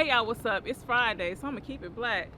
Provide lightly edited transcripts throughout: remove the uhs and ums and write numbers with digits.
Hey y'all, what's up? It's Friday, so I'm gonna keep it black,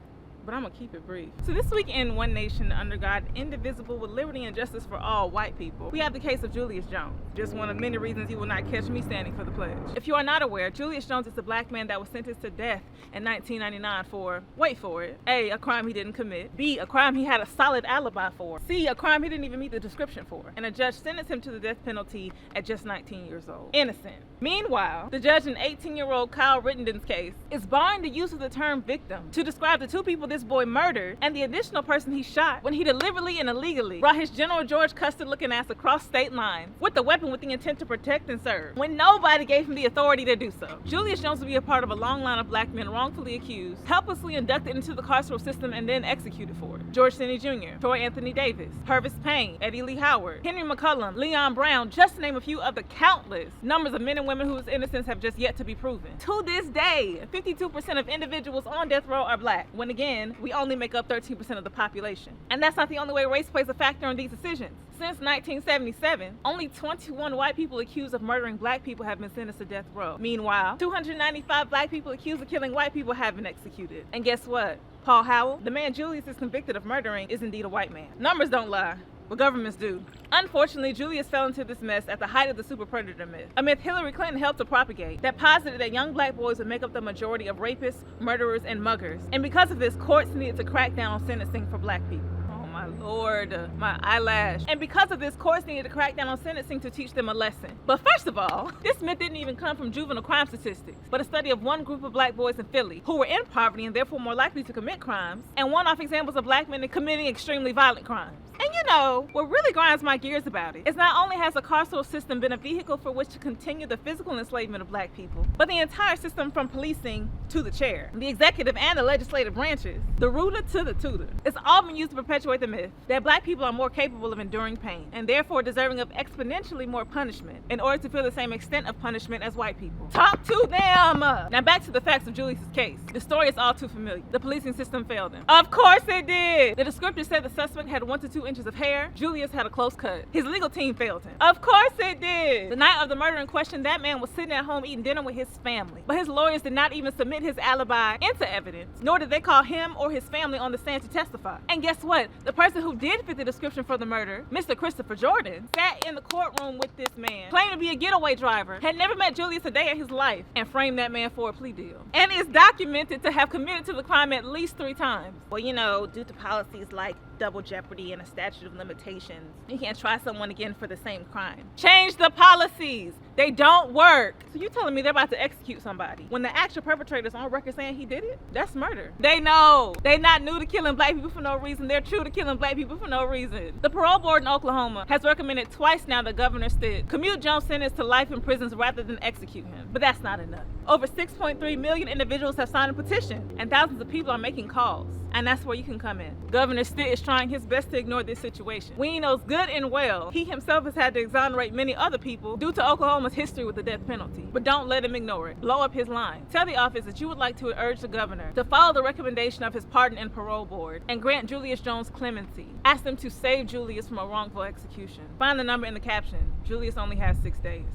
but I'm gonna keep it brief. So this week in One Nation Under God, indivisible with liberty and justice for all white people, we have the case of Julius Jones. Just one of many reasons you will not catch me standing for the pledge. If you are not aware, Julius Jones is a black man that was sentenced to death in 1999 for, wait for it, A, a crime he didn't commit, B, a crime he had a solid alibi for, C, a crime he didn't even meet the description for, and a judge sentenced him to the death penalty at just 19 years old. Innocent. Meanwhile, the judge in 18-year-old Kyle Rittenden's case is barring the use of the term victim to describe the two people this boy murdered and the additional person he shot when he deliberately and illegally brought his General George Custer looking ass across state lines with the weapon with the intent to protect and serve when nobody gave him the authority to do so. Julius Jones will be a part of a long line of black men wrongfully accused, helplessly inducted into the carceral system and then executed for it. George Finney Jr., Troy Anthony Davis, Purvis Payne, Eddie Lee Howard, Henry McCullum, Leon Brown, just to name a few of the countless numbers of men and women whose innocence have just yet to be proven. To this day, 52% of individuals on death row are black, when again, we only make up 13% of the population. And that's not the only way race plays a factor in these decisions. Since 1977, only 21 white people accused of murdering black people have been sentenced to death row. Meanwhile, 295 black people accused of killing white people have been executed. And guess what? Paul Howell, the man Julius is convicted of murdering, is indeed a white man. Numbers don't lie, but governments do. Unfortunately, Julius fell into this mess at the height of the super predator myth, a myth Hillary Clinton helped to propagate that posited that young black boys would make up the majority of rapists, murderers, and muggers. And because of this, courts needed to crack down on sentencing for black people. My Lord, my eyelash. And because of this, courts needed to crack down on sentencing to teach them a lesson. But first of all, this myth didn't even come from juvenile crime statistics, but a study of one group of black boys in Philly who were in poverty and therefore more likely to commit crimes, and one-off examples of black men committing extremely violent crimes. And you know, what really grinds my gears about it is not only has the carceral system been a vehicle for which to continue the physical enslavement of black people, but the entire system from policing to the chair, the executive and the legislative branches, the ruler to the tutor, it's all been used to perpetuate the myth that black people are more capable of enduring pain and therefore deserving of exponentially more punishment in order to feel the same extent of punishment as white people. Talk to them! Now back to the facts of Julius's case. The story is all too familiar. The policing system failed him. Of course it did! The descriptor said the suspect had 1 to 2 inches of hair. Julius had a close cut. His legal team failed him. Of course it did! The night of the murder in question, that man was sitting at home eating dinner with his family. But his lawyers did not even submit his alibi into evidence, nor did they call him or his family on the stand to testify. And guess what? The person who did fit the description for the murder, Mr. Christopher Jordan, sat in the courtroom with this man, claimed to be a getaway driver, had never met Julius a day in his life, and framed that man for a plea deal. And is documented to have committed to the crime at least 3 times. Well, you know, due to policies like double jeopardy and a statute of limitations, you can't try someone again for the same crime. Change the policies! They don't work! So you telling me they're about to execute somebody when the actual perpetrator's on record saying he did it? That's murder. They know. They not new to killing black people for no reason. They're true to killing black people for no reason. The parole board in Oklahoma has recommended twice now that Governor Stitt commute Jones' sentence to life in prisons rather than execute him. But that's not enough. Over 6.3 million individuals have signed a petition, and thousands of people are making calls. And that's where you can come in. Governor Stitt is trying his best to ignore this situation. We knows good and well he himself has had to exonerate many other people due to Oklahoma's history with the death penalty. But don't let him ignore it. Blow up his line. Tell the office that you would like to urge the governor to follow the recommendation of his Pardon and Parole Board and grant Julius Jones clemency. Ask them to save Julius from a wrongful execution. Find the number in the caption. Julius only has 6 days.